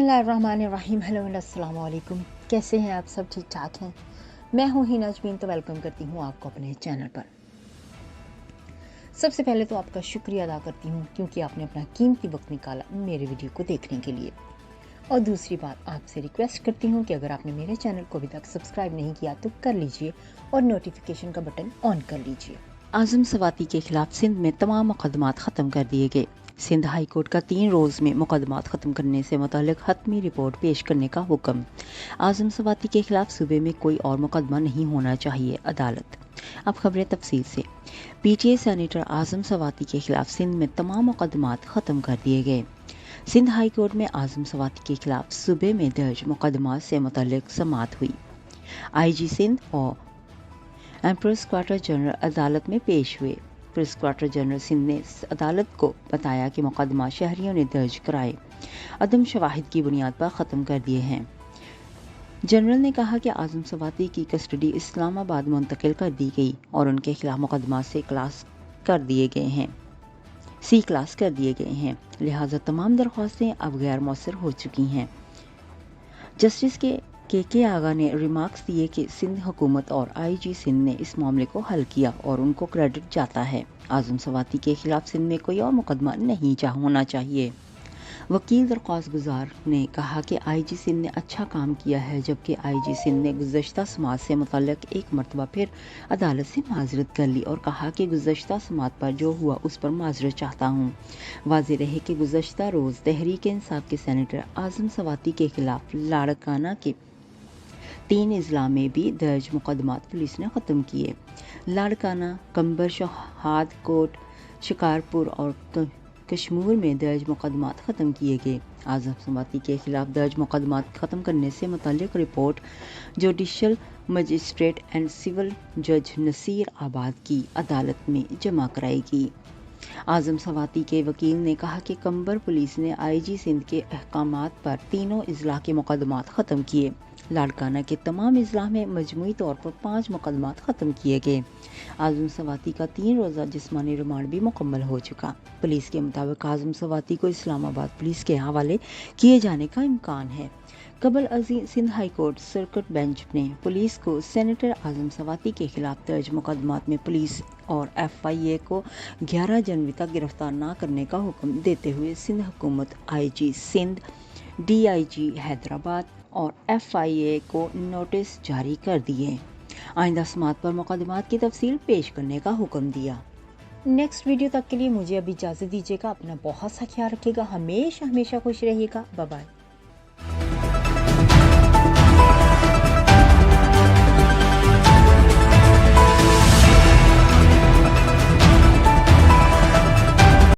बिस्मिल्लाहिर्रहमानिर्रहीम। हेलो अस्सलाम वालेकुम। कैसे हैं आप सब? ठीक ठाक हैं? मैं हूं हिना अजमीन, तो वेलकम करती हूं आपको अपने चैनल पर। सबसे पहले तो आपका शुक्रिया अदा करती हूं क्योंकि आपने अपना कीमती वक्त निकाला मेरे वीडियो को देखने के लिए। और दूसरी बात, आपसे रिक्वेस्ट करती हूं कि अगर आपने मेरे चैनल को अभी तक सब्सक्राइब नहीं किया तो कर लीजिए और नोटिफिकेशन का बटन ऑन कर लीजिए। आज़म सवाती के खिलाफ सिंध में तमाम मुकदमात ख़त्म कर दिए गए। सिंध हाई कोर्ट का 3 रोज़ में मुकदमात ख़त्म करने से मुतालिक हतमी रिपोर्ट पेश करने का हुक्म। आज़म सवाती के खिलाफ सूबे में कोई और मुकदमा नहीं होना चाहिए, अदालत। अब खबरें तफसील से। पीटीए सेनेटर आज़म सवाती के खिलाफ सिंध में तमाम मुकदमात ख़त्म कर दिए गए। सिंध हाई कोर्ट में आज़म सवाती के खिलाफ सूबे में दर्ज मुकदमात से मुतालिक समाअत हुई। IG सिंध और प्रोसिक्यूटर जनरल अदालत में पेश हुए। प्रोसिक्यूटर जनरल सिंध ने अदालत को बताया कि मुकदमा शहरियों ने दर्ज कराए अदम शवाहिद की बुनियाद पर ख़त्म कर दिए हैं। जनरल ने कहा कि आज़म सवाती की कस्टडी इस्लामाबाद मुंतकिल कर दी गई और उनके खिलाफ मुकदमा सी क्लास कर दिए गए हैं, लिहाजा तमाम दरख्वास्तें अब गैर मौसर हो चुकी हैं। जस्टिस के आगा ने रिमार्क्स दिए कि सिंध हुकूमत और IG सिंध ने इस मामले को हल किया और उनको क्रेडिट जाता है। आज़म सवाती के खिलाफ सिंध में कोई और मुकदमा नहीं होना चाहिए। वकील दरख्वास्त गुजार ने कहा कि IG सिंध ने अच्छा काम किया है, जबकि IG सिंध ने गुज़श्ता समात से मुतल्लिक़ एक मरतबा फिर अदालत से माजरत कर ली और कहा कि गुज़श्ता समात पर जो हुआ उस पर माजरत चाहता हूँ। वाज़ेह रहे कि गुज़श्ता रोज़ तहरीक इंसाफ के सेनेटर आज़म सवाती के खिलाफ लाड़काना के 3 अजला में भी दर्ज मुकदमात पुलिस ने ख़त्म किए। लाड़काना, कंबर, शहाद कोट, शिकारपुर और कश्मीर में दर्ज मुकदमात ख़त्म किए गए। आज़म सवाती के खिलाफ दर्ज मुकदमात ख़त्म करने से मुतल्लिक़ report judicial magistrate and civil जज नसीर आबाद की अदालत में जमा कराएगी। आज़म सवाती के वकील ने कहा कि कंबर पुलिस ने IG सिंध के अहकामात पर तीनों अजला के मुकदमात ख़त्म किए। लाड़काना के तमाम अजला में मजमूई तौर पर 5 मुकदमात ख़त्म किए गए। आज़म सवाती का 3 रोज़ा जिस्मानी रिमांड भी मुकम्मल हो चुका। पुलिस के मुताबिक आज़म सवाती को इस्लामाबाद पुलिस के हवाले किए जाने का इम्कान है। कबल अज़ीम Sindh high court circuit bench ने पुलिस को सेनेटर आज़म सवाती के खिलाफ दर्ज मुकदमात में पुलिस और FIA को 11 जनवरी तक गिरफ्तार न करने का हुक्म देते हुए सिंध हुकूमत, IG सिंध, DIG हैदराबाद और FIA को नोटिस जारी कर दिए। आइंदा समात पर मुकदमात की तफसील पेश करने का हुक्म दिया। नेक्स्ट वीडियो तक के लिए मुझे अब इजाज़त दीजिएगा। अपना बहुत सा ख्याल रखिएगा। हमेशा खुश रहिएगा। Bye bye.